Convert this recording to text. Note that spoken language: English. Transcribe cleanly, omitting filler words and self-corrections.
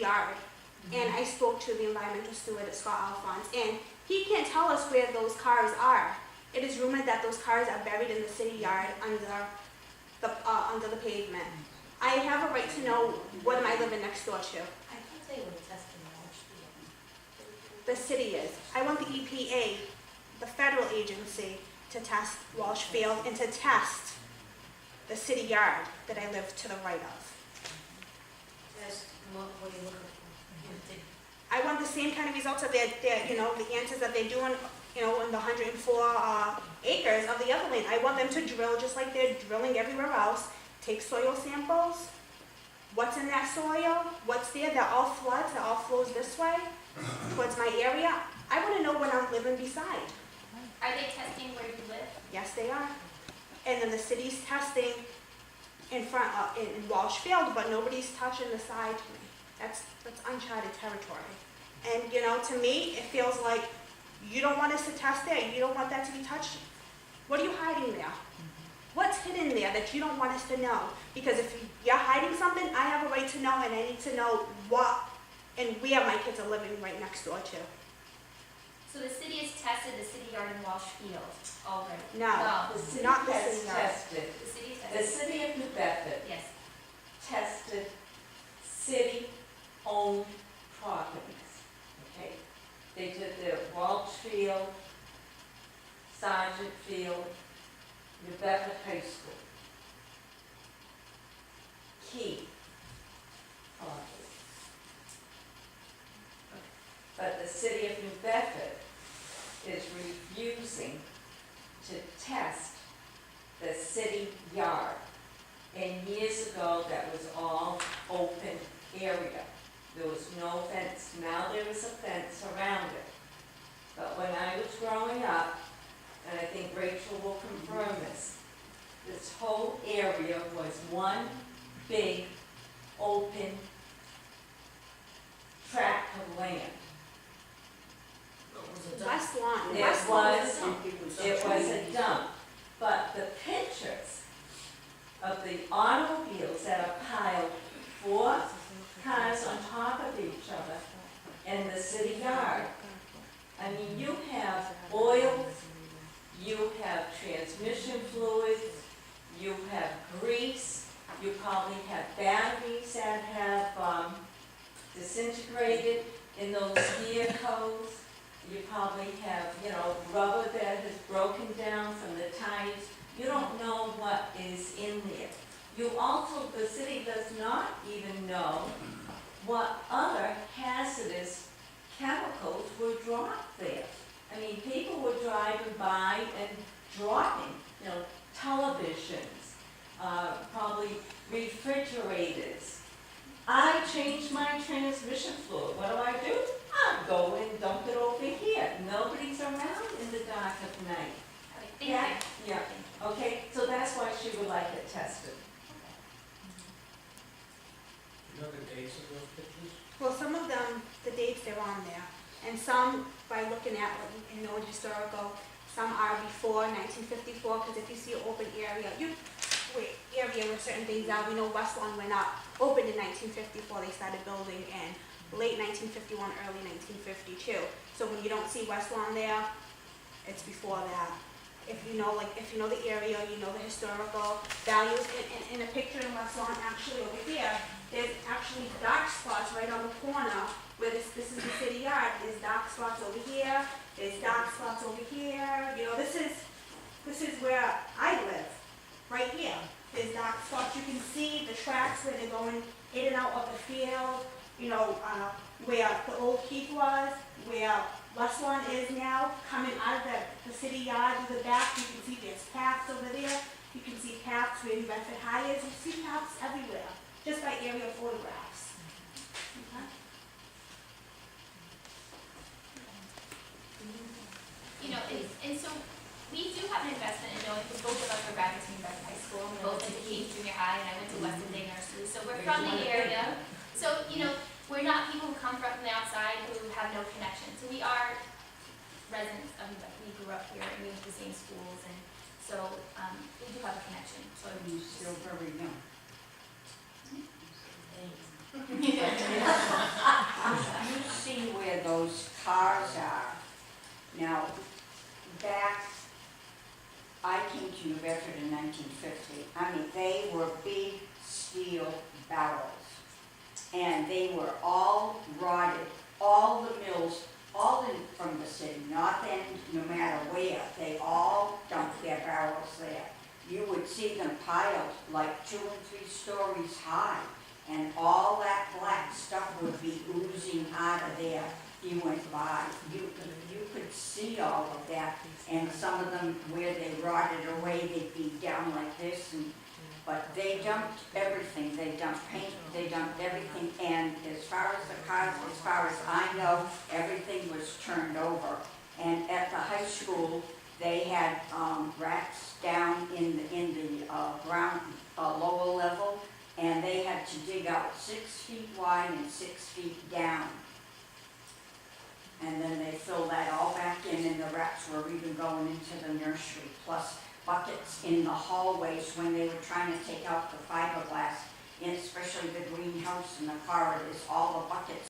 yard. And I spoke to the environmental steward, Scott Alphonse, and he can't tell us where those cars are. It is rumored that those cars are buried in the city yard under the pavement. I have a right to know what am I living next door to. I thought they were testing Walsh Field. The city is. I want the EPA, the federal agency, to test Walsh Field and to test the city yard that I live to the right of. Test, what are you looking for? I want the same kind of results that the answers that they're doing, in the 104 acres of the other land. I want them to drill just like they're drilling everywhere else, take soil samples, what's in that soil, what's there, that all floods, that all flows this way, towards my area. I want to know what I'm living beside. Are they testing where you live? Yes, they are. And then the city's testing in front of, in Walsh Field, but nobody's touching the side to me. That's uncharted territory. And to me, it feels like you don't want us to test there, you don't want that to be touched. What are you hiding there? What's hidden there that you don't want us to know? Because if you're hiding something, I have a right to know, and I need to know what and where my kids are living right next door to. So the city has tested the city yard in Walsh Field already? No, The city not the has city yard. tested, The city the tested? city of New Bedford Yes. tested city-owned properties, okay? They did the Walsh Field, Sergeant Field, New Bedford High School. Key property. But the city of New Bedford is refusing to test the city yard. And years ago, that was all open area. There was no fence. Now there is a fence around it. But when I was growing up, and I think Rachel will confirm this whole area was one big open tract of land. West Lawn. It West Lawn was, is a- it was a dump, but the pictures of the automobiles that are piled 4 cars on top of each other in the city yard. I mean, you have oil, you have transmission fluids, you have grease, you probably have batteries that have disintegrated in those vehicles. You probably have, rubber that has broken down from the tires. You don't know what is in there. You also, the city does not even know what other hazardous chemicals were dropped there. I mean, people were driving by and dropping, televisions, probably refrigerators. I changed my transmission fluid. What do? I go and dump it over here. Nobody's around in the dark of night. Thank you. Yeah, okay, so that's why she would like it tested. You know the dates of those pictures? Well, some of them, the dates, they're on there. And some, by looking at, historical, some are before 1954, because if you see an open area, area where certain things are, we know West Lawn went up, opened in 1954, they started building in late 1951, early 1952. So when you don't see West Lawn there, it's before that. If you know the area, you know the historical values. In a picture in West Lawn, actually over here, there's actually dark spots right on the corner where this is the city yard. There's dark spots over here. There's dark spots over here. This is where I live, right here. There's dark spots. You can see the tracks where they're going in and out of the field. Where the old Keith was, where West Lawn is now, coming out of the city yard to the back. You can see there's paths over there. You can see paths where New Bedford High is. You see paths everywhere, just by aerial photographs. Okay? And so we do have an investment in knowing, because both of us are graduates from New Bedford High School, and we both went to Keith Junior High, and I went to Weston Day Nursery, so we're from the area. So, we're not people who come from the outside who have no connection. So we are residents of New Bedford. We grew up here, and we went to the same schools, and so we do have a connection. So You're still very young. Thanks. and they were all rotted, all the mills, all in from the city, north end, no matter where, they all dumped their barrels there. You would see them piled like 2 and 3 stories high, and all that black stuff would be oozing out of there. You went by, you could see all of that, and some of them where they rotted away, they'd be down like this, but they dumped everything, they dumped paint, they dumped everything, and as far as the cars, as far as I know, everything was turned over. And at the high school, they had racks down in the ground, lower level, and they had to dig out 6 feet wide and 6 feet down. And then they filled that all back in, and the rats were even going into the nursery, plus buckets in the hallways when they were trying to take out the fiberglass, and especially the greenhouse and the corridors, all the buckets